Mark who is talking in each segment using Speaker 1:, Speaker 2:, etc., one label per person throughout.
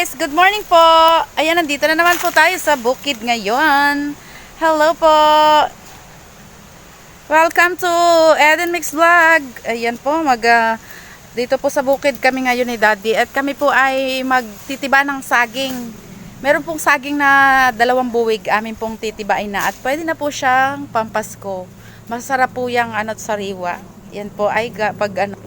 Speaker 1: guys, good morning po. Ayan, nandito na naman po tayo sa bukid ngayon. Hello po. Welcome to Eden Mix Vlog. Ayan po, dito po sa bukid kami ngayon ni Daddy. At kami po ay magtitiba ng saging. Meron pong saging na 2 buwig, amin pong titibain na. At pwede na po siyang pampasko. Masarap po yung sariwa. Yan po ay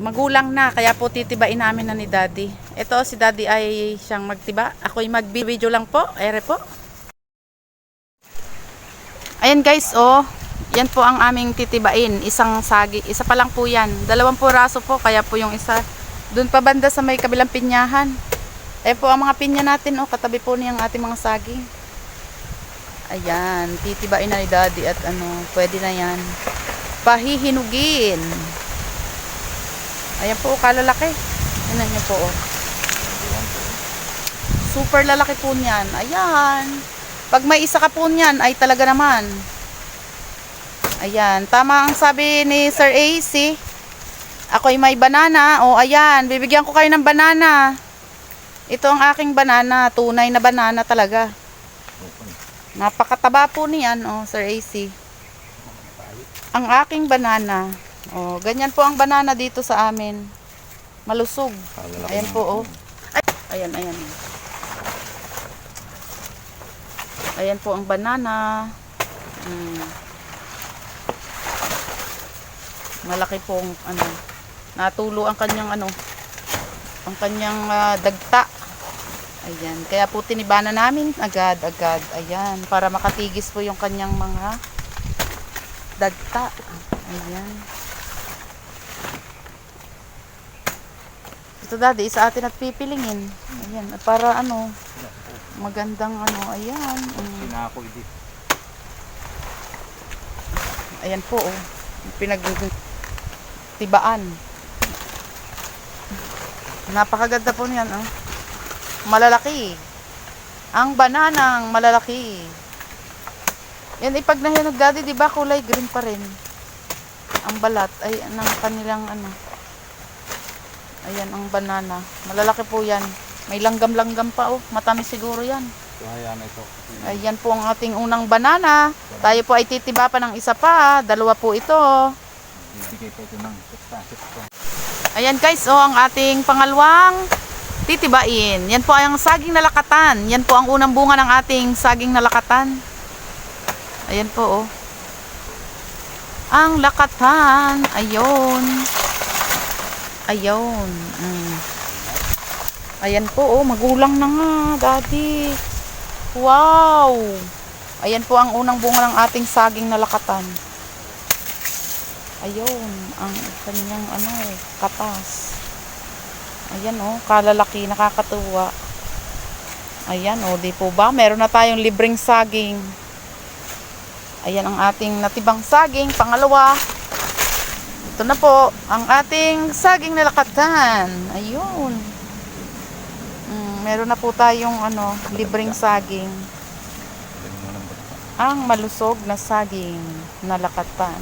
Speaker 1: magulang na, kaya po titibain namin na ni Daddy. Ito si Daddy ay siyang magtiba. Ako'y mag-video lang po. Ere po. Ayan guys, oh. Yan po ang aming titibain. Isang sagi. Isa pa lang po yan. 2 piraso po, kaya po yung isa. Doon pa banda sa may kabilang pinyahan. Ayan po ang mga pinya natin, oh. Katabi po niyang ating mga saging. Ayan, titibain na ni Daddy at pwede na yan. Pahihinugin. Ayan po, kalalaki. Yan niyo po, oh. Super lalaki po niyan. Ayan. Pag may isa ka po niyan, ay talaga naman. Ayan, tama ang sabi ni Sir AC. Ako'y may banana. O, ayan, bibigyan ko kayo ng banana. Ito ang aking banana. Tunay na banana talaga. Napakataba po niyan, oh, Sir AC. Ang aking banana. Oh, ganyan po ang banana dito sa amin. Malusog. Ayan po, oh. Ayan, ayan. Ayan po ang banana. Malaki pong natulo ang kanyang ang kanyang dagta. Ayan, kaya po tinibana namin agad-agad. Ayan, para makatigis po yung kanyang mga dagta. Ayan. Ito Daddy, isa atin at pipilingin. Ayan, para magandang ayan. Ayan po, oh. Pinagtibaan. Napakaganda po niyan, oh. Malalaki. Ang bananang malalaki. Yan, pag nahinog Daddy, di ba kulay green pa rin? Ang balat ay ng kanilang Ayan ang banana. Malalaki po yan. May langgam-langgam pa, oh. Matamis siguro yan.
Speaker 2: Ayan, ito.
Speaker 1: Ayan po ang ating unang banana. Tayo po ay titiba pa ng isa pa. 2 po ito.
Speaker 2: Bibigay po ito ng ito.
Speaker 1: Ayan guys, oh, ang ating pangalawang titibain. Yan po ay ang saging na lakatan. Yan po ang unang bunga ng ating saging na lakatan. Ayan po, oh. Ang lakatan. Ayun. Ayun. Ayan po, oh. Magulang na nga, Daddy. Wow. Ayan po ang unang bunga ng ating saging na lakatan. Ayun. Ang kanyang katas. Ayan, oh. Kalalaki. Nakakatuwa. Ayan, oh. Di po ba? Meron na tayong libreng saging. Ayan ang ating natibang saging. Pangalawa. Ito na po. Ang ating saging na lakatan. Ayun. Meron na po tayong libreng saging. Ang malusog na saging na lakatan.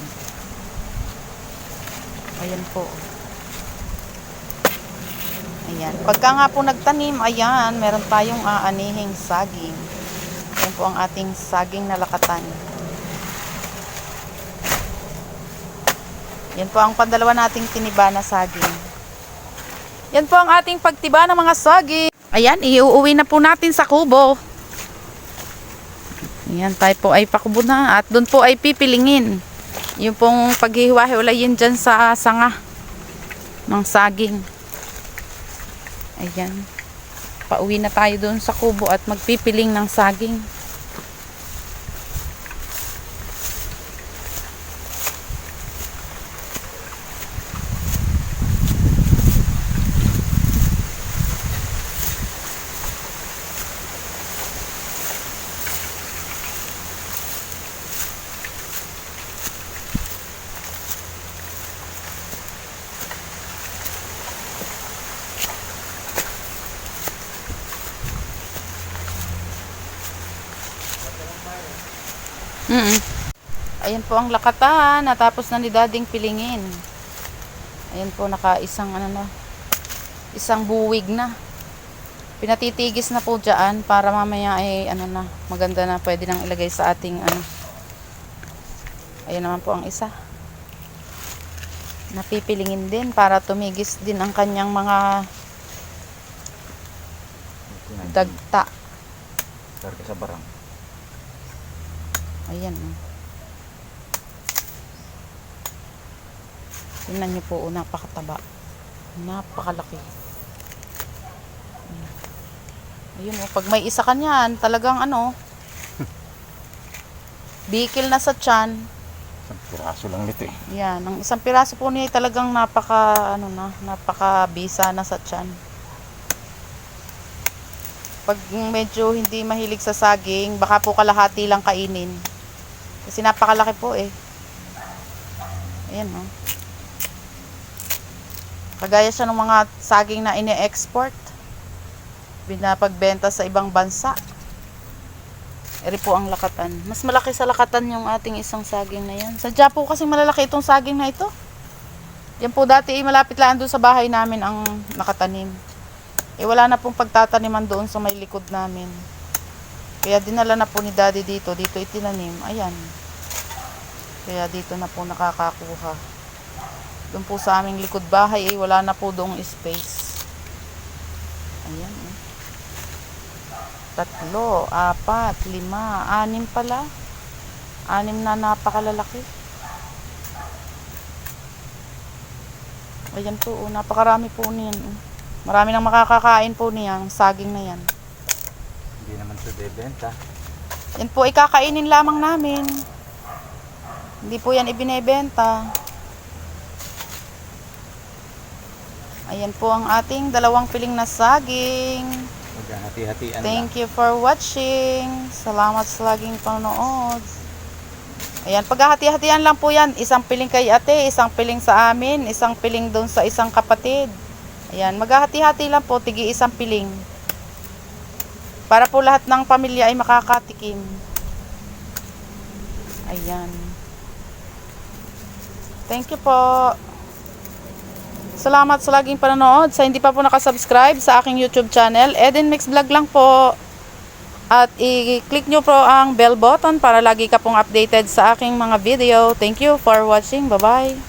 Speaker 1: Ayan po. Ayan. Pagka nga po nagtanim, ayan, meron tayong aanihing saging. Ayan po ang ating saging na lakatan. Yan po ang pandalawa nating tiniba na saging. Yan po ang ating pagtiba ng mga saging. Ayan, iuuwi na po natin sa kubo. Ayan, tayo po ay pakubo na. At doon po ay pipilingin. Yung pong paghihiwa-hiwalayin dyan sa sanga ng saging. Ayan. Pauwi na tayo doon sa kubo at magpipiling ng saging. Ayan po ang lakatan. Natapos na ni Dading pilingin. Ayan po, isang buwig na. Pinatitigis na po dyan para mamaya ay ano na, maganda na, pwede nang ilagay sa ating ano. Ayan naman po ang isa. Napipilingin din para tumigis din ang kanyang mga dagta.
Speaker 2: Karga sa barang.
Speaker 1: Ayan. Oh. Tingnan niyo po, napakataba. Napakalaki. Ayun, oh, pag may isa ka niyan, talagang ano, bikil na sa tiyan.
Speaker 2: Isang piraso lang nito eh.
Speaker 1: Yan, ang isang piraso po niya ay talagang napaka-bisa na sa tiyan. Pag medyo hindi mahilig sa saging, baka po kalahati lang kainin. Kasi napakalaki po eh. Ayan, oh. Kagaya siya ng mga saging na ine-export. Binapagbenta sa ibang bansa. Eri po ang lakatan. Mas malaki sa lakatan yung ating isang saging na yan. Sadya po kasi malalaki itong saging na ito. Yan po dati malapit lang doon sa bahay namin ang nakatanim. Wala na pong pagtataniman doon sa may likod namin. Kaya dinala na po ni Daddy dito. Dito itinanim. Ayan. Kaya dito na po nakakakuha. Doon po sa aming likod bahay wala na po doong space. Ayan. 3, 4, 5, 6 pala. 6 na napakalalaki. Ayan po, napakarami po niyan. Marami nang makakakain po niyan, saging na yan.
Speaker 2: Hindi naman ito bebenta.
Speaker 1: Yan po, ikakainin lamang namin. Hindi po yan ibinebenta. Ayan po ang ating 2 piling na saging.
Speaker 2: Maghahati-hatian lang.
Speaker 1: Thank you for watching. Salamat sa laging panonood. Ayan, paghahati-hatian lang po yan. 1 piling kay ate, 1 piling sa amin, 1 piling doon sa isang kapatid. Ayan, maghahati-hati lang po, tigi 1 piling. Para po lahat ng pamilya ay makakatikim. Ayan. Thank you po. Salamat sa laging panonood. Sa hindi pa po nakasubscribe sa aking YouTube channel, Eden Mix Vlog lang po. At i-click nyo po ang bell button para lagi ka pong updated sa aking mga video. Thank you for watching. Bye-bye.